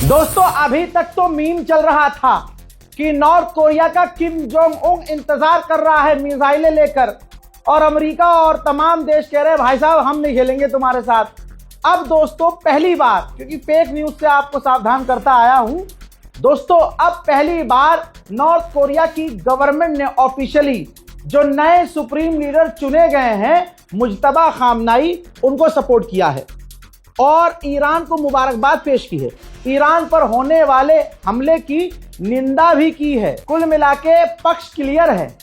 दोस्तों अभी तक तो मीम चल रहा था कि नॉर्थ कोरिया का किम जोंग उंग इंतजार कर रहा है मिसाइलें लेकर, और अमेरिका और तमाम देश कह रहे हैं भाई साहब हम नहीं खेलेंगे तुम्हारे साथ। अब दोस्तों पहली बार, क्योंकि फेक न्यूज से आपको सावधान करता आया हूं दोस्तों, अब पहली बार नॉर्थ कोरिया की गवर्नमेंट ने ऑफिशियली जो नए सुप्रीम लीडर चुने गए हैं मुज्तबा खामनाई, उनको सपोर्ट किया है और ईरान को मुबारकबाद पेश की है। ईरान पर होने वाले हमले की निंदा भी की है। कुल मिला के पक्ष क्लियर है,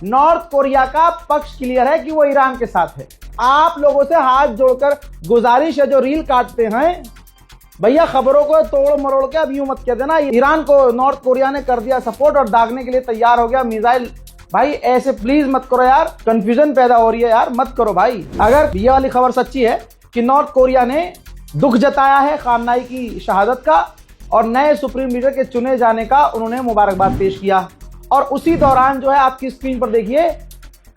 नॉर्थ कोरिया का पक्ष क्लियर है कि वो ईरान के साथ है। आप लोगों से हाथ जोड़कर गुजारिश है, जो रील काटते हैं भैया खबरों को तोड़ मरोड़ के अब यूं मत कह देना ईरान को नॉर्थ कोरिया ने कर दिया सपोर्ट और दागने के लिए तैयार हो गया मिसाइल। भाई ऐसे प्लीज मत करो यार, कंफ्यूजन पैदा हो रही है यार, मत करो भाई। अगर ये वाली खबर सच्ची है कि नॉर्थ कोरिया ने दुख जताया है खामनाई की शहादत का और नए सुप्रीम लीडर के चुने जाने का उन्होंने मुबारकबाद पेश किया, और उसी दौरान जो है आपकी स्क्रीन पर देखिए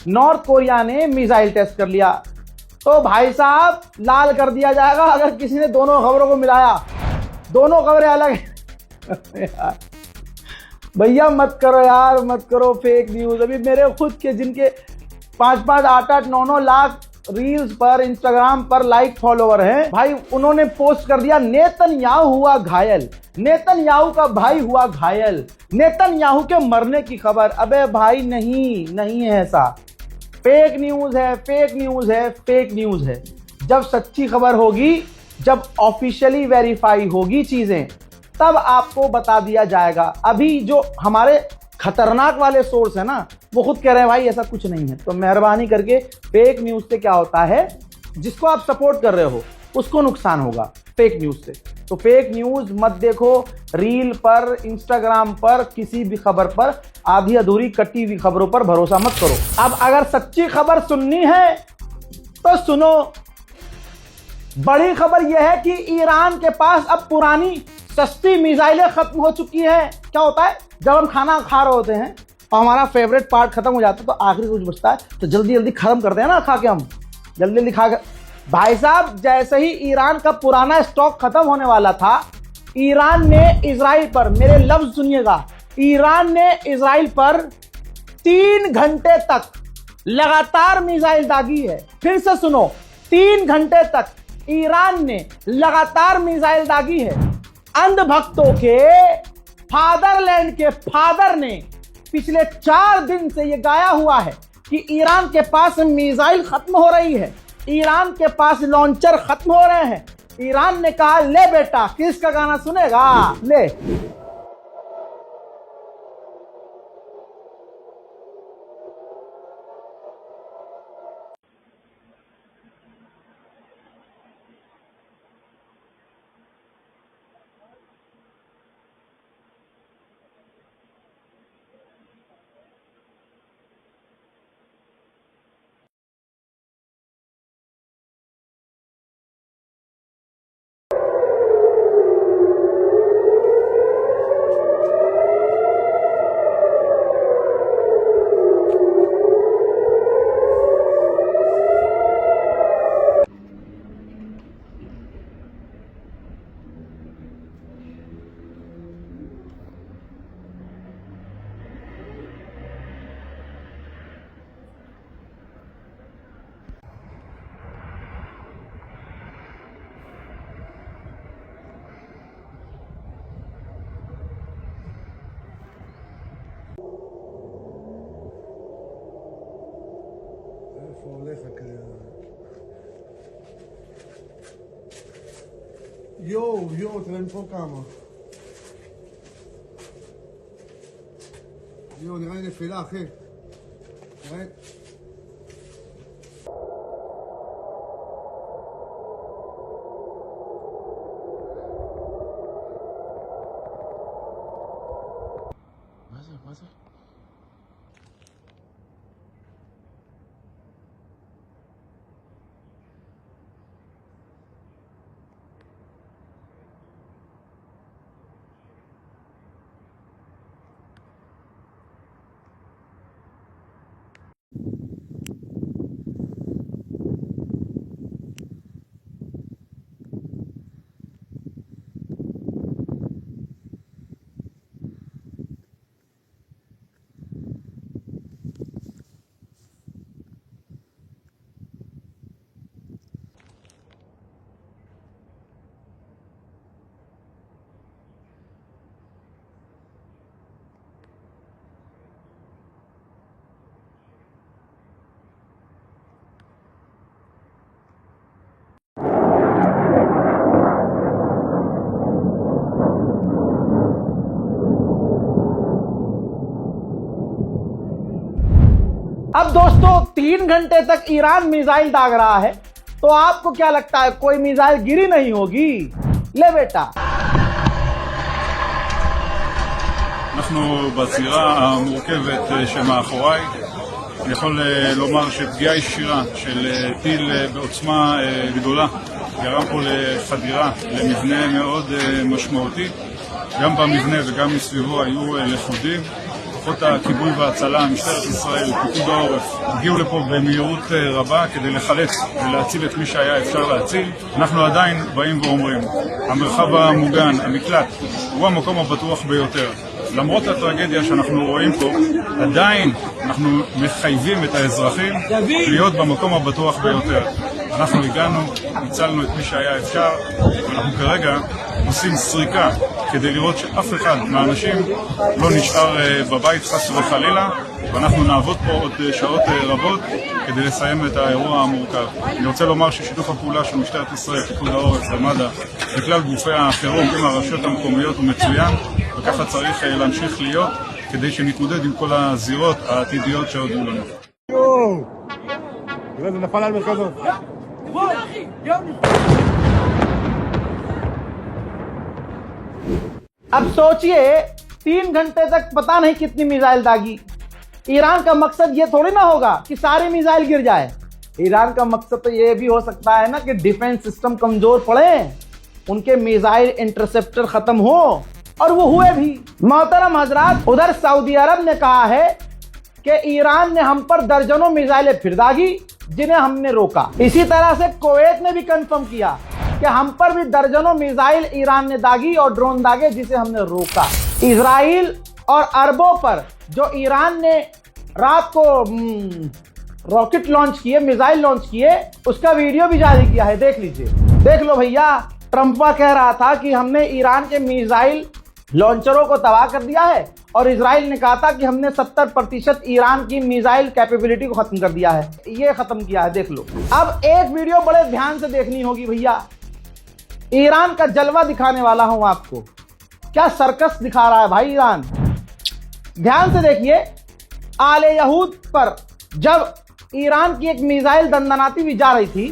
नॉर्थ कोरिया ने मिसाइल टेस्ट कर लिया, तो भाई साहब लाल कर दिया जाएगा अगर किसी ने दोनों खबरों को मिलाया। दोनों खबरें अलग हैं भैया मत करो यार, मत करो फेक न्यूज। अभी मेरे खुद के जिनके 5-5, 8-8, 9-9 लाख रील्स पर इंस्टाग्राम पर लाइक फॉलोवर हैं, भाई उन्होंने पोस्ट कर दिया नेतन्याहू हुआ घायल, नेतन्याहू का भाई हुआ घायल, नेतन्याहू के मरने की खबर। अबे भाई नहीं, नहीं है ऐसा, फेक न्यूज है, फेक न्यूज है, फेक न्यूज है। जब सच्ची खबर होगी, जब ऑफिशियली वेरीफाई होगी चीजें, तब आपको बता दिया जाएगा। अभी जो हमारे खतरनाक वाले सोर्स है ना, वो खुद कह रहे हैं भाई ऐसा कुछ नहीं है। तो मेहरबानी करके फेक न्यूज से क्या होता है, जिसको आप सपोर्ट कर रहे हो उसको नुकसान होगा फेक न्यूज से। तो फेक न्यूज मत देखो, रील पर, इंस्टाग्राम पर, किसी भी खबर पर, आधी अधूरी कटी हुई खबरों पर भरोसा मत करो। अब अगर सच्ची खबर सुननी है तो सुनो। बड़ी खबर यह है कि ईरान के पास अब पुरानी सस्ती मिसाइलें खत्म हो चुकी हैं। क्या होता है जब हम खाना खा रहे होते हैं और हमारा फेवरेट पार्ट खत्म हो जाता है तो आखिरी कुछ बचता है तो जल्दी जल्दी खत्म करते हैं ना खा के, हम जल्दी जल्दी खा के। भाई साहब जैसे ही ईरान का पुराना स्टॉक खत्म होने वाला था, ईरान ने इजराइल पर, मेरे लफ्ज सुनिएगा, ईरान ने इजराइल पर 3 घंटे तक लगातार मिसाइल दागी है। फिर से सुनो, 3 घंटे तक ईरान ने लगातार मिसाइल दागी है। अंधभक्तों के फादरलैंड के फादर ने पिछले 4 दिन से यह गाया हुआ है कि ईरान के पास मिसाइल खत्म हो रही है, ईरान के पास लॉन्चर खत्म हो रहे हैं। ईरान ने कहा ले बेटा, किसका गाना सुनेगा, ले। הולך הכנראה. יואו, תראה פה כמה. יואו, נראה לי נפילה, אחי. נראה... מה זה? 3 घंटे तक ईरान मिसाइल दाग रहा है, तो आपको क्या लगता है कोई मिसाइल गिरी नहीं होगी? ले बेटा। אנחנו בזירה המורכבת שמאחוריי. אני יכול לומר שפגיעה ישירה של טיל בעוצמה גדולה גרם פה לחדירה למבנה מאוד משמעותי. גם במבנה וגם מסביבו היו לכודים. כוחות הכיבוי וההצלה, משטרת ישראל, פיקוד העורף, הגיעו לפה במהירות רבה כדי לחלץ ולהציל את מי שהיה אפשר להציל. אנחנו עדיין באים ואומרים, המרחב המוגן, המקלט, הוא המקום הבטוח ביותר. למרות הטרגדיה שאנחנו רואים פה, עדיין אנחנו מחייבים את האזרחים להיות במקום הבטוח ביותר. אנחנו הגענו, הצלנו את מי שהיה אפשר, ואנחנו כרגע עושים סריקה כדי לראות שאף אחד מהאנשים לא נשאר בבית חס וחלילה, ואנחנו נעבוד פה עוד שעות רבות כדי לסיים את האירוע המורכב. אני רוצה לומר ששיתוף הפעולה של משטרת ישראל, פיקוד העורף ומד"א וכלל גופי החירום עם הרשויות המקומיות הוא מצוין, וככה צריך להמשיך להיות כדי שנתמודד עם כל הזירות העתידיות שעוד יהיו לנו. זה נפל על מרכזו. अब सोचिए 3 घंटे तक पता नहीं कितनी मिसाइल दागी। ईरान का मकसद ये थोड़ी ना होगा कि सारी मिसाइल गिर जाए। ईरान का मकसद तो ये भी हो सकता है ना कि डिफेंस सिस्टम कमजोर पड़े, उनके मिसाइल इंटरसेप्टर खत्म हो, और वो हुए भी। मोहतरम हजरात, उधर सऊदी अरब ने कहा है कि ईरान ने हम पर दर्जनों मिसाइलें फिर दागी जिन्हें हमने रोका। इसी तरह से कुवैत ने भी कंफर्म किया कि हम पर भी दर्जनों मिसाइल ईरान ने दागी और ड्रोन दागे जिसे हमने रोका। इजराइल और अरबों पर जो ईरान ने रात को रॉकेट लॉन्च किए, मिसाइल लॉन्च किए, उसका वीडियो भी जारी किया है, देख लीजिए। देख लो भैया, ट्रंपा कह रहा था कि हमने ईरान के मिसाइल लॉन्चरों को तबाह कर दिया है, और इजराइल ने कहा था कि हमने 70% ईरान की मिसाइल कैपेबिलिटी को खत्म कर दिया है। ये खत्म किया है, देख लो। अब एक वीडियो बड़े ध्यान से देखनी होगी भैया, ईरान का जलवा दिखाने वाला हूं आपको। क्या सर्कस दिखा रहा है भाई ईरान, ध्यान से देखिए। आले यहूद पर जब ईरान की एक मिसाइल दंदनाती हुई जा रही थी,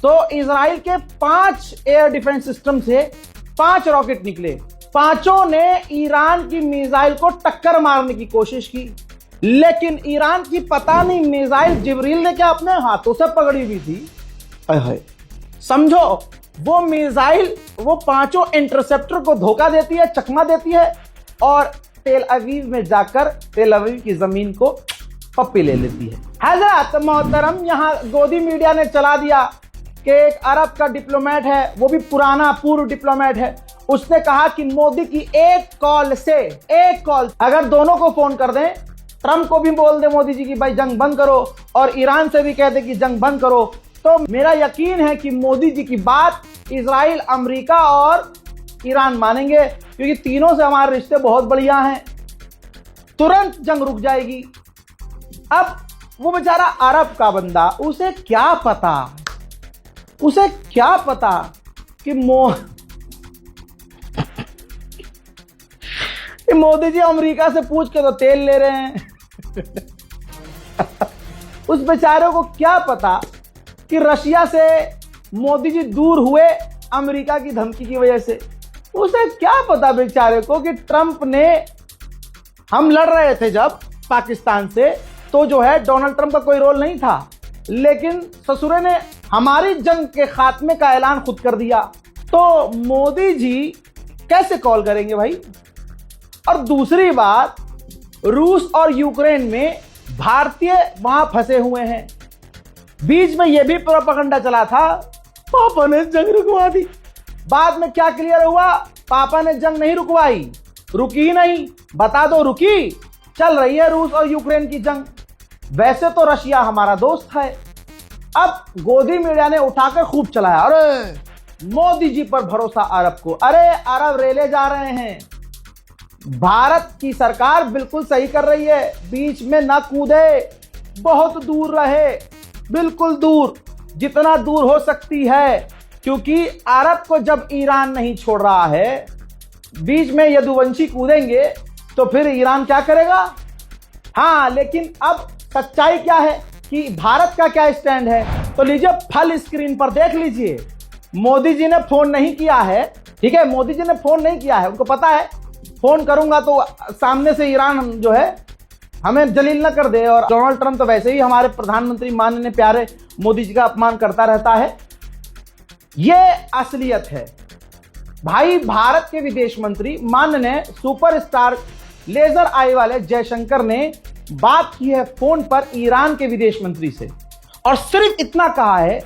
तो इजराइल के 5 एयर डिफेंस सिस्टम से 5 रॉकेट निकले। पांचों ने ईरान की मिसाइल को टक्कर मारने की कोशिश की, लेकिन ईरान की पता नहीं मिसाइल जिब्रील ने क्या अपने हाथों से पकड़ी हुई थी। समझो, वो मिसाइल वो 5 इंटरसेप्टर को धोखा देती है, चकमा देती है, और तेल अवीव में जाकर तेल अवीव की जमीन को पप्पी ले लेती है। हजरत मोहतरम, यहां गोदी मीडिया ने चला दिया कि एक अरब का डिप्लोमेट है, वो भी पुराना पूर्व डिप्लोमेट है, उसने कहा कि मोदी की एक कॉल अगर दोनों को फोन कर दें, ट्रंप को भी बोल दे मोदी जी की भाई जंग बंद करो, और ईरान से भी कह दे कि जंग बंद करो, तो मेरा यकीन है कि मोदी जी की बात इजराइल, अमेरिका और ईरान मानेंगे, क्योंकि तीनों से हमारे रिश्ते बहुत बढ़िया हैं। तुरंत जंग रुक जाएगी। अब वो बेचारा अरब का बंदा, उसे क्या पता कि मोदी जी अमेरिका से पूछ के तो तेल ले रहे हैं। उस बेचारे को क्या पता कि रशिया से मोदी जी दूर हुए अमेरिका की धमकी की वजह से। उसे क्या पता बेचारे को कि ट्रंप ने, हम लड़ रहे थे जब पाकिस्तान से, तो जो है डोनाल्ड ट्रंप का कोई रोल नहीं था, लेकिन ससुरे ने हमारी जंग के खात्मे का ऐलान खुद कर दिया। तो मोदी जी कैसे कॉल करेंगे भाई? और दूसरी बात, रूस और यूक्रेन में भारतीय वहां फंसे हुए हैं। बीच में यह भी प्रोपेगेंडा चला था पापा ने जंग रुकवा दी। बाद में क्या क्लियर हुआ? पापा ने जंग नहीं रुकवाई, रुकी ही नहीं। बता दो रुकी? चल रही है रूस और यूक्रेन की जंग। वैसे तो रशिया हमारा दोस्त है। अब गोदी मीडिया ने उठाकर खूब चलाया, अरे मोदी जी पर भरोसा अरब को, अरे अरब रेले जा रहे हैं। भारत की सरकार बिल्कुल सही कर रही है, बीच में ना कूदे, बहुत दूर रहे, बिल्कुल दूर, जितना दूर हो सकती है, क्योंकि अरब को जब ईरान नहीं छोड़ रहा है, बीच में यदुवंशी कूदेंगे तो फिर ईरान क्या करेगा? हाँ, लेकिन अब सच्चाई क्या है? कि भारत का क्या स्टैंड है, तो लीजिए फल स्क्रीन पर देख लीजिए। मोदी जी ने फोन नहीं किया है, ठीक है, मोदी जी ने फोन नहीं किया है, उनको पता है फोन करूंगा तो सामने से ईरान जो है हमें जलील न कर दे। और डोनाल्ड ट्रंप तो वैसे ही हमारे प्रधानमंत्री माननीय प्यारे मोदी जी का अपमान करता रहता है। यह असलियत है भाई। भारत के विदेश मंत्री माननीय सुपरस्टार लेजर आई वाले जयशंकर ने बात की है फोन पर ईरान के विदेश मंत्री से, और सिर्फ इतना कहा है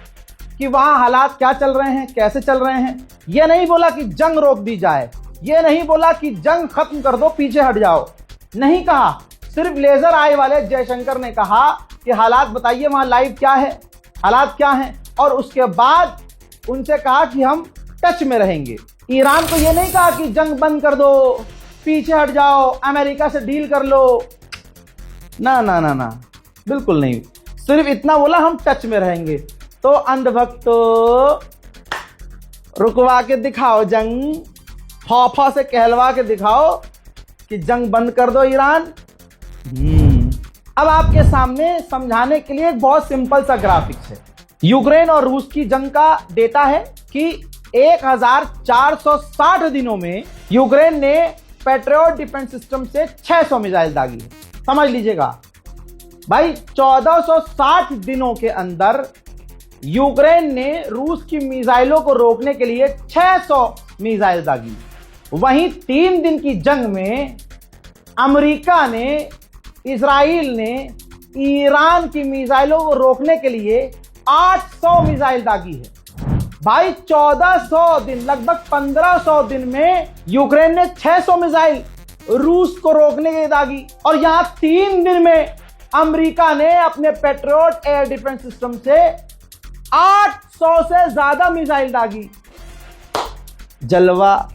कि वहां हालात क्या चल रहे हैं, कैसे चल रहे हैं। यह नहीं बोला कि जंग रोक दी जाए, यह नहीं बोला कि जंग खत्म कर दो, पीछे हट जाओ, नहीं कहा। सिर्फ लेजर आई वाले जयशंकर ने कहा कि हालात बताइए वहां लाइव क्या है, हालात क्या हैं, और उसके बाद उनसे कहा कि हम टच में रहेंगे। ईरान को यह नहीं कहा कि जंग बंद कर दो, पीछे हट जाओ, अमेरिका से डील कर लो, ना ना ना ना, बिल्कुल नहीं। सिर्फ इतना बोला हम टच में रहेंगे। तो अंधभक्तों, रुकवा के दिखाओ जंग, फौफा से कहलवा के दिखाओ कि जंग बंद कर दो ईरान। अब आपके सामने समझाने के लिए एक बहुत सिंपल सा ग्राफिक्स है। यूक्रेन और रूस की जंग का डेटा है कि 1460 दिनों में यूक्रेन ने पैट्रियट डिफेंस सिस्टम से 600 मिसाइल दागी है। समझ लीजिएगा भाई, 1460 दिनों के अंदर यूक्रेन ने रूस की मिसाइलों को रोकने के लिए 600 मिसाइल दागी। वहीं 3 दिन की जंग में अमेरिका ने, इजराइल ने ईरान की मिसाइलों को रोकने के लिए 800 मिसाइल दागी है। भाई 1400 दिन, लगभग 1500 दिन में यूक्रेन ने 600 मिसाइल रूस को रोकने के लिए दागी, और यहां 3 दिन में अमेरिका ने अपने पैट्रियट एयर डिफेंस सिस्टम से 800 से ज्यादा मिसाइल दागी। जलवा।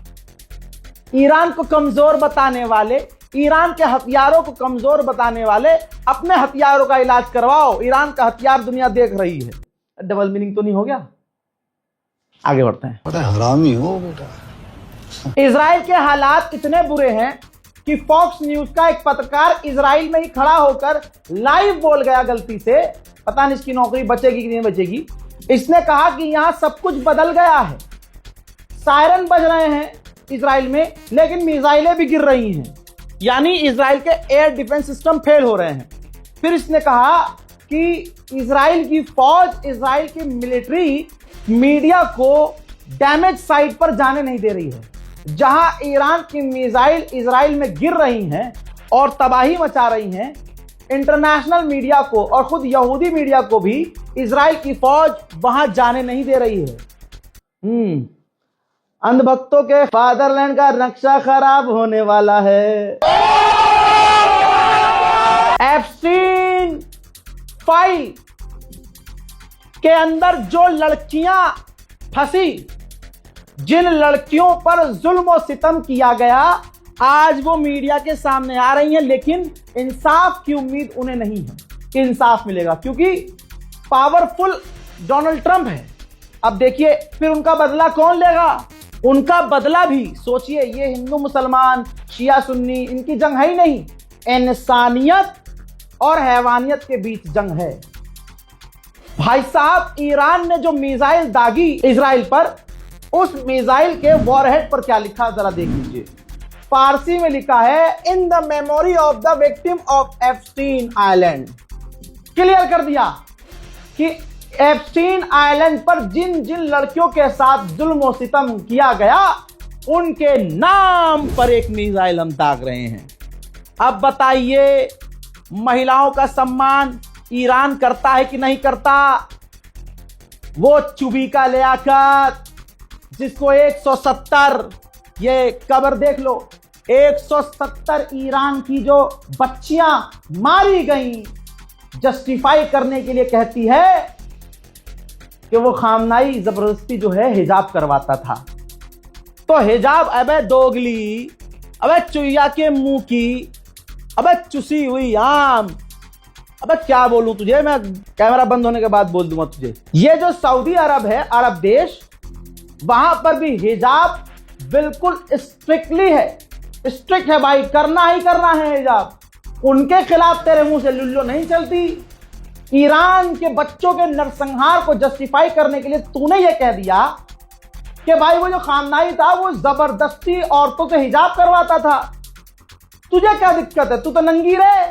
ईरान को कमजोर बताने वाले, ईरान के हथियारों को कमजोर बताने वाले, अपने हथियारों का इलाज करवाओ। ईरान का हथियार दुनिया देख रही है। डबल मीनिंग तो नहीं हो गया? आगे बढ़ते हैं। बड़ा हरामी हो बेटा। इजराइल के हालात इतने बुरे हैं कि फॉक्स न्यूज का एक पत्रकार इजराइल में ही खड़ा होकर लाइव बोल गया गलती से, पता नहीं इसकी नौकरी बचेगी कि नहीं बचेगी। इसने कहा कि यहां सब कुछ बदल गया है, सायरन बज रहे हैं इजराइल में, लेकिन मिसाइलें भी गिर रही हैं, यानी इजराइल के एयर डिफेंस सिस्टम फेल हो रहे हैं। फिर इसने कहा कि इजराइल की फौज, इजराइल की मिलिट्री मीडिया को डैमेज साइट पर जाने नहीं दे रही है। जहां ईरान की मिसाइल इजराइल में गिर रही हैं और तबाही मचा रही हैं, इंटरनेशनल मीडिया को और खुद यहूदी मीडिया को भी इजराइल की फौज वहां जाने नहीं दे रही है। अंधभक्तों के फादरलैंड का नक्शा खराब होने वाला है। एप्स्टीन फाइल के अंदर जो लड़कियां फंसी, जिन लड़कियों पर जुल्म और सितम किया गया, आज वो मीडिया के सामने आ रही हैं, लेकिन इंसाफ की उम्मीद उन्हें नहीं है कि इंसाफ मिलेगा, क्योंकि पावरफुल डोनाल्ड ट्रंप है। अब देखिए फिर उनका बदला कौन लेगा? उनका बदला भी सोचिए, ये हिंदू मुसलमान, शिया सुन्नी, इनकी जंग है ही नहीं, इंसानियत और हैवानियत के बीच जंग है। भाई साहब, ईरान ने जो मिसाइल दागी इजराइल पर, उस मिसाइल के वॉरहेड पर क्या लिखा जरा देख लीजिए। फारसी में लिखा है, in the memory of the victim of Epstein island. Clear कर दिया कि एप्स्टीन आइलैंड पर जिन जिन लड़कियों के साथ जुल्म और सितम किया गया, उनके नाम पर एक मिसाइल हम दाग रहे हैं। अब बताइए, महिलाओं का सम्मान ईरान करता है कि नहीं करता? वो चुबीका लियाकत, जिसको 170, ये कब्र देख लो, 170 ईरान की जो बच्चियां मारी गई, जस्टिफाई करने के लिए कहती है कि वो खामनाई जबरदस्ती जो है हिजाब करवाता था। तो हिजाब, अबे दोगली, अबे चुईया के मुंह की, अबे चुसी हुई आम, अबे क्या बोलूं तुझे, मैं कैमरा बंद होने के बाद बोल दूंगा तुझे। ये जो सऊदी अरब है, अरब देश, वहां पर भी हिजाब बिल्कुल स्ट्रिक्टली है, स्ट्रिक्ट है भाई, करना ही करना है हिजाब। उनके खिलाफ तेरे मुंह से लुल्लो नहीं चलती। ईरान के बच्चों के नरसंहार को जस्टिफाई करने के लिए तूने यह कह दिया कि भाई वो जो खामनाई था वो जबरदस्ती औरतों से हिजाब करवाता था। तुझे क्या दिक्कत है? तू तो नंगी रहे।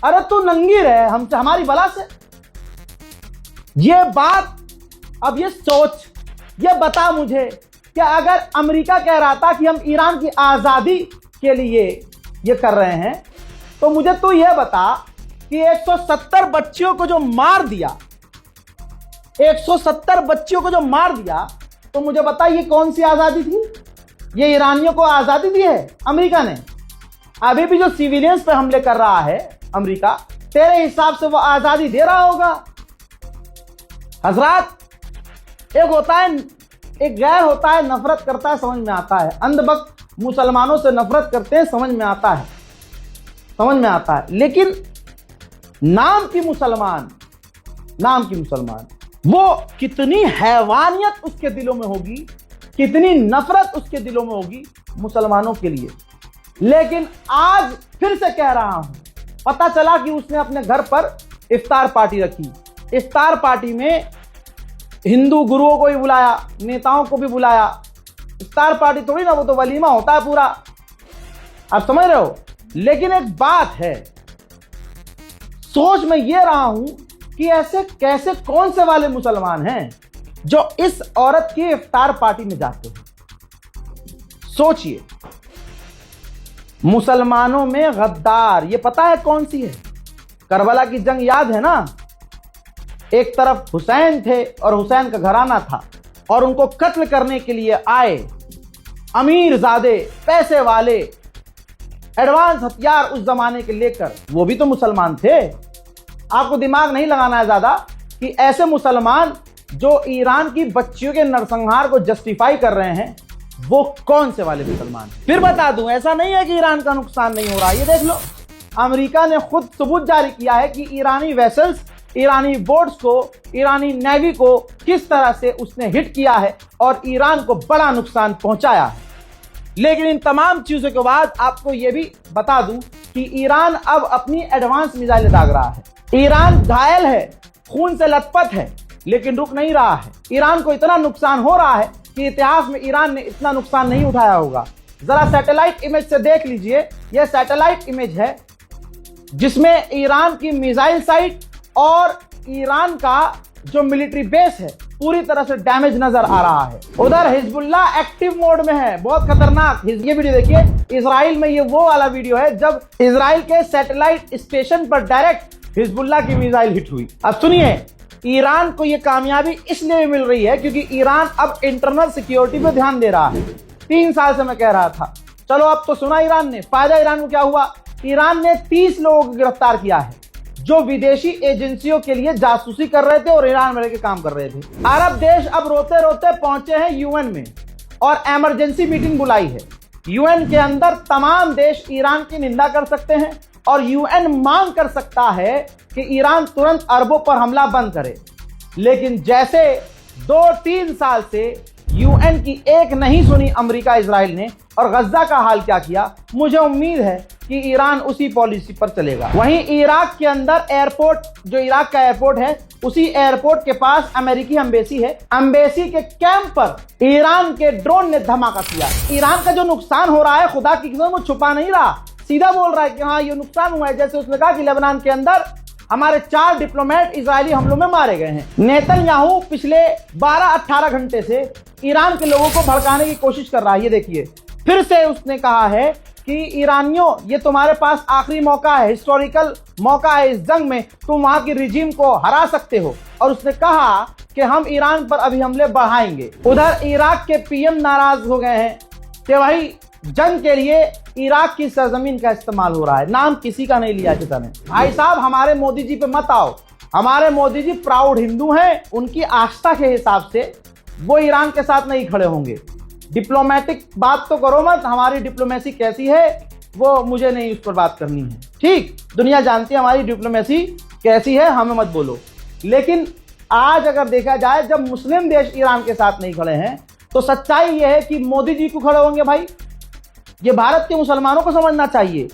अरे तू नंगी रहे हमसे, हमारी बला से। ये बात, अब ये सोच, ये बता मुझे कि अगर अमेरिका कह रहा था कि हम ईरान की आजादी के लिए ये कर रहे हैं, तो मुझे तू ये बता कि 170 बच्चियों को जो मार दिया, 170 बच्चियों को जो मार दिया, तो मुझे बता ये कौन सी आजादी थी? ये ईरानियों को आजादी दी है अमेरिका ने? अभी भी जो सिविलियंस पे हमले कर रहा है अमेरिका, तेरे हिसाब से वो आजादी दे रहा होगा? हजरात, एक होता है, एक गैर होता है नफरत करता है, समझ में आता है। अंधभक्त मुसलमानों से नफरत करते हैं, समझ में आता है, समझ में आता है। लेकिन नाम की मुसलमान, नाम की मुसलमान, वो कितनी हैवानियत उसके दिलों में होगी, कितनी नफरत उसके दिलों में होगी मुसलमानों के लिए। लेकिन आज फिर से कह रहा हूं, पता चला कि उसने अपने घर पर इफ्तार पार्टी रखी। इफ्तार पार्टी में हिंदू गुरुओं को भी बुलाया, नेताओं को भी बुलाया। इफ्तार पार्टी थोड़ी ना, वो तो वलीमा होता है पूरा, आप समझ रहे हो। लेकिन एक बात है, सोच में ये रहा हूं कि ऐसे कैसे, कौन से वाले मुसलमान हैं जो इस औरत की इफ्तार पार्टी में जाते हैं? सोचिए, मुसलमानों में गद्दार, ये पता है कौन सी है? करबला की जंग याद है ना? एक तरफ हुसैन थे और हुसैन का घराना था, और उनको कत्ल करने के लिए आए अमीर ज़ादे, पैसे वाले, एडवांस हथियार उस जमाने के लेकर, वो भी तो मुसलमान थे। आपको दिमाग नहीं लगाना है ज्यादा कि ऐसे मुसलमान जो ईरान की बच्चियों के नरसंहार को जस्टिफाई कर रहे हैं, वो कौन से वाले मुसलमान? फिर बता दूं, ऐसा नहीं है कि ईरान का नुकसान नहीं हो रहा। ये देख लो, अमेरिका ने खुद सबूत जारी किया है कि ईरानी वेसल्स, ईरानी बोट्स को, ईरानी नेवी को किस तरह से उसने हिट किया है और ईरान को बड़ा नुकसान पहुंचाया है। लेकिन इन तमाम चीजों के बाद आपको यह भी बता दूं कि ईरान अब अपनी एडवांस मिसाइलें दाग रहा है। ईरान घायल है, खून से लथपथ है, लेकिन रुक नहीं रहा है। ईरान को इतना नुकसान हो रहा है कि इतिहास में ईरान ने इतना नुकसान नहीं उठाया होगा। जरा सैटेलाइट इमेज से देख लीजिए, यह सैटेलाइट इमेज है जिसमें ईरान की मिसाइल साइट और ईरान का जो मिलिट्री बेस है पूरी तरह से डैमेज नजर आ रहा है। उधर हिजबुल्ला एक्टिव मोड में है, बहुत खतरनाक। ये वीडियो देखिए, इजराइल में, ये वो वाला वीडियो है जब इजराइल के सैटेलाइट स्टेशन पर डायरेक्ट हिजबुल्ला की मिसाइल हिट हुई। अब सुनिए, ईरान को यह कामयाबी इसलिए मिल रही है क्योंकि ईरान अब इंटरनल सिक्योरिटी पे ध्यान दे रहा है। 3 साल से मैं कह रहा था। चलो अब तो सुना ईरान ने। फायदा ईरान को क्या हुआ? ईरान ने 30 लोगों को गिरफ्तार किया है जो विदेशी एजेंसियों के लिए जासूसी कर रहे थे और ईरान में रहकर काम कर रहे थे। अरब देश अब रोते रोते पहुंचे हैं यूएन में और इमरजेंसी मीटिंग बुलाई है। यूएन के अंदर तमाम देश ईरान की निंदा कर सकते हैं और यूएन मांग कर सकता है कि ईरान तुरंत अरबों पर हमला बंद करे। लेकिन जैसे 2-3 साल से यूएन की एक नहीं सुनी अमेरिका इजराइल ने और गज्जा का हाल क्या किया, मुझे उम्मीद है कि ईरान उसी पॉलिसी पर चलेगा। वहीं इराक के अंदर एयरपोर्ट, जो इराक का एयरपोर्ट है, उसी एयरपोर्ट के पास अमेरिकी एम्बेसी है। एम्बेसी के कैंप पर ईरान के ड्रोन ने धमाका किया। ईरान का जो नुकसान हो रहा है, खुदा की कसम, वो छुपा नहीं रहा, सीधा बोल रहा है कि हाँ ये नुकसान हुआ है। जैसे उसने कहा कि लेबनान के अंदर हमारे 4 डिप्लोमेट इजरायली हमलों में मारे गए हैं। नेतन्याहू पिछले 12-18 घंटे से ईरान के लोगों को भड़काने की कोशिश कर रहा है। ये देखिए, फिर से उसने कहा है कि ईरानियों, ये तुम्हारे पास आखिरी मौका है, हिस्टोरिकल मौका है इस जंग में, तुम वहां की रिजीम को हरा सकते हो। और उसने कहा कि हम ईरान पर अभी हमले बढ़ाएंगे। उधर इराक के पीएम नाराज हो गए हैं कि भाई जंग के लिए इराक की सरजमीन का इस्तेमाल हो रहा है। नाम किसी का नहीं लिया किसी ने। भाई साहब, हमारे मोदी जी पे मत आओ। हमारे मोदी जी प्राउड हिंदू हैं, उनकी आस्था के हिसाब से वो ईरान के साथ नहीं खड़े होंगे। डिप्लोमेटिक बात तो करो मत, हमारी डिप्लोमेसी कैसी है वो मुझे नहीं उस पर बात करनी है। ठीक, दुनिया जानती है हमारी डिप्लोमेसी कैसी है, हमें मत बोलो। लेकिन आज अगर देखा जाए, जब मुस्लिम देश ईरान के साथ नहीं खड़े हैं, तो सच्चाई यह है कि मोदी जी को खड़े होंगे। भाई, ये भारत के मुसलमानों को समझना चाहिए,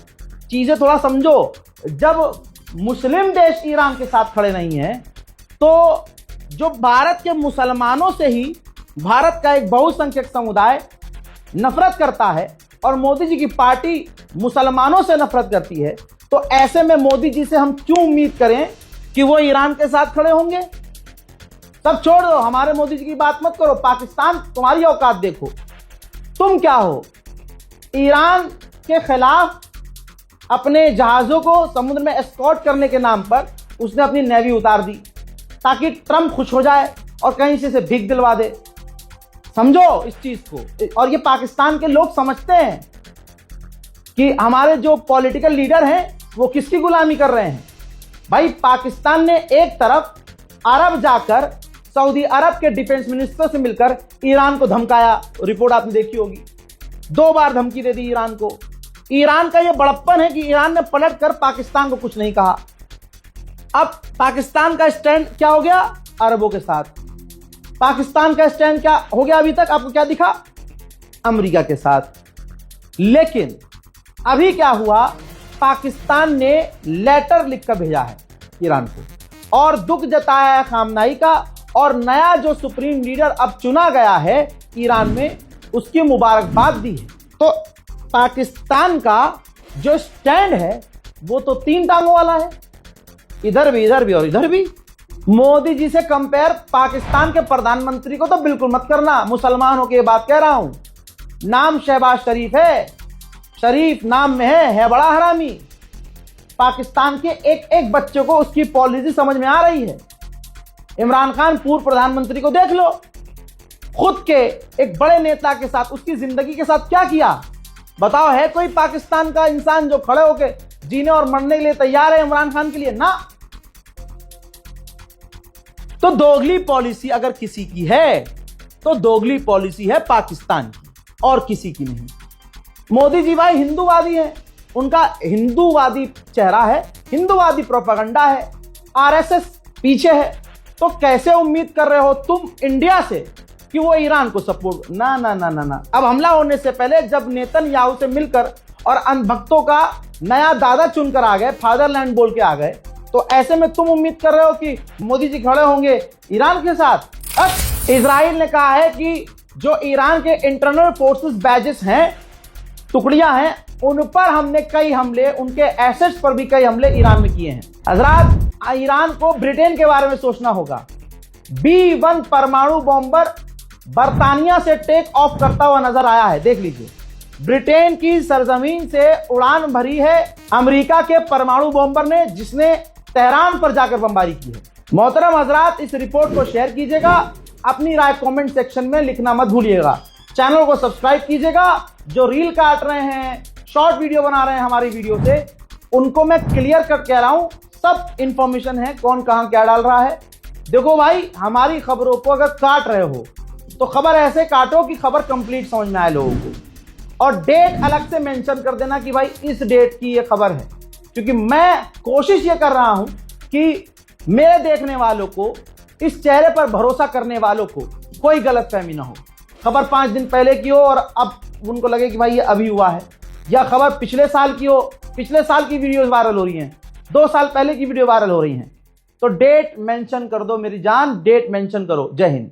चीजें थोड़ा समझो। जब मुस्लिम देश ईरान के साथ खड़े नहीं हैं, तो जो भारत के मुसलमानों से ही भारत का एक बहुसंख्यक समुदाय नफरत करता है और मोदी जी की पार्टी मुसलमानों से नफरत करती है, तो ऐसे में मोदी जी से हम क्यों उम्मीद करें कि वो ईरान के साथ खड़े होंगे? सब छोड़ दो, हमारे मोदी जी की बात मत करो। पाकिस्तान, तुम्हारी औकात देखो, तुम क्या हो? ईरान के खिलाफ अपने जहाजों को समुद्र में एस्कॉर्ट करने के नाम पर उसने अपनी नेवी उतार दी ताकि ट्रंप खुश हो जाए और कहीं से इसे भीख दिलवा दे। समझो इस चीज को। और ये पाकिस्तान के लोग समझते हैं कि हमारे जो पॉलिटिकल लीडर हैं वो किसकी गुलामी कर रहे हैं। भाई, पाकिस्तान ने एक तरफ अरब जाकर सऊदी अरब के डिफेंस मिनिस्टर से मिलकर ईरान को धमकाया, रिपोर्ट आपने देखी होगी। 2 बार धमकी दे दी ईरान को। ईरान का यह बड़प्पन है कि ईरान ने पलटकर पाकिस्तान को कुछ नहीं कहा। अब पाकिस्तान का स्टैंड क्या हो गया? अरबों के साथ। पाकिस्तान का स्टैंड क्या हो गया अभी तक? आपको क्या दिखा? अमेरिका के साथ। लेकिन अभी क्या हुआ? पाकिस्तान ने लेटर लिखकर भेजा है ईरान को और दुख जताया है खामनाई का, और नया जो सुप्रीम लीडर अब चुना गया है ईरान में, उसकी मुबारकबाद दी है। तो पाकिस्तान का जो स्टैंड है वो तो 3 टांगों वाला है, इधर भी और इधर भी। मोदी जी से कंपेयर पाकिस्तान के प्रधानमंत्री को तो बिल्कुल मत करना। मुसलमान होकर ये बात कह रहा हूं। नाम शहबाज शरीफ है, शरीफ नाम में है बड़ा हरामी। पाकिस्तान के एक बच्चे को उसकी पॉलिसी समझ में आ रही है। इमरान खान पूर्व प्रधानमंत्री को देख लो, खुद के एक बड़े नेता के साथ, उसकी जिंदगी के साथ क्या किया बताओ? है कोई पाकिस्तान का इंसान जो खड़े होकर जीने और मरने के लिए तैयार है इमरान खान के लिए? ना। तो दोगली पॉलिसी अगर किसी की है तो दोगली पॉलिसी है पाकिस्तान की, और किसी की नहीं। मोदी जी भाई हिंदूवादी हैं, उनका हिंदूवादी चेहरा है, हिंदूवादी प्रोपेगेंडा है, आरएसएस पीछे है। तो कैसे उम्मीद कर रहे हो तुम इंडिया से कि वो ईरान को सपोर्ट? ना ना ना ना ना। अब हमला होने से पहले जब नेतन्याहू से मिलकर और अंधभक्तों का नया दादा चुनकर आ गए, फादरलैंड बोल के आ गए, तो ऐसे में तुम उम्मीद कर रहे हो कि मोदी जी खड़े होंगे ईरान के साथ? अब इजराइल ने कहा है कि जो ईरान के इंटरनल फोर्सेस बैजेस हैं, टुकड़ियां हैं, उन पर हमने कई हमले, उनके एसेट्स पर भी कई हमले ईरान में किए हैं। हजरात, ईरान को ब्रिटेन के बारे में सोचना होगा। B-1 परमाणु बॉम्बर बर्तानिया से टेक ऑफ करता हुआ नजर आया है, देख लीजिए। ब्रिटेन की सरजमीन से उड़ान भरी है अमेरिका के परमाणु बॉम्बर ने, जिसने तेहरान पर जाकर बमबारी की है। मोहतरम हजरात, इस रिपोर्ट को शेयर कीजिएगा, अपनी राय कमेंट सेक्शन में लिखना मत भूलिएगा। चैनल को सब्सक्राइब कीजिएगा। जो रील काट रहे हैं, शॉर्ट वीडियो बना रहे हैं हमारी वीडियो से, उनको मैं क्लियर कट कह रहा हूं, सब इंफॉर्मेशन है, कौन कहां क्या डाल रहा है। देखो भाई, हमारी खबरों को अगर काट रहे हो तो खबर ऐसे काटो कि खबर कंप्लीट समझ में आए लोगों को, और डेट अलग से मेंशन कर देना कि भाई इस डेट की ये खबर है, क्योंकि मैं कोशिश ये कर रहा हूं कि मेरे देखने वालों को, इस चेहरे पर भरोसा करने वालों को कोई गलतफहमी ना हो। खबर 5 दिन पहले की हो और अब उनको लगे कि भाई ये अभी हुआ है, या खबर पिछले साल की हो, पिछले साल की वीडियोस वायरल हो रही हैं, 2 साल पहले की वीडियो वायरल हो रही हैं। तो डेट मेंशन कर दो मेरी जान, डेट मेंशन करो। जय हिंद।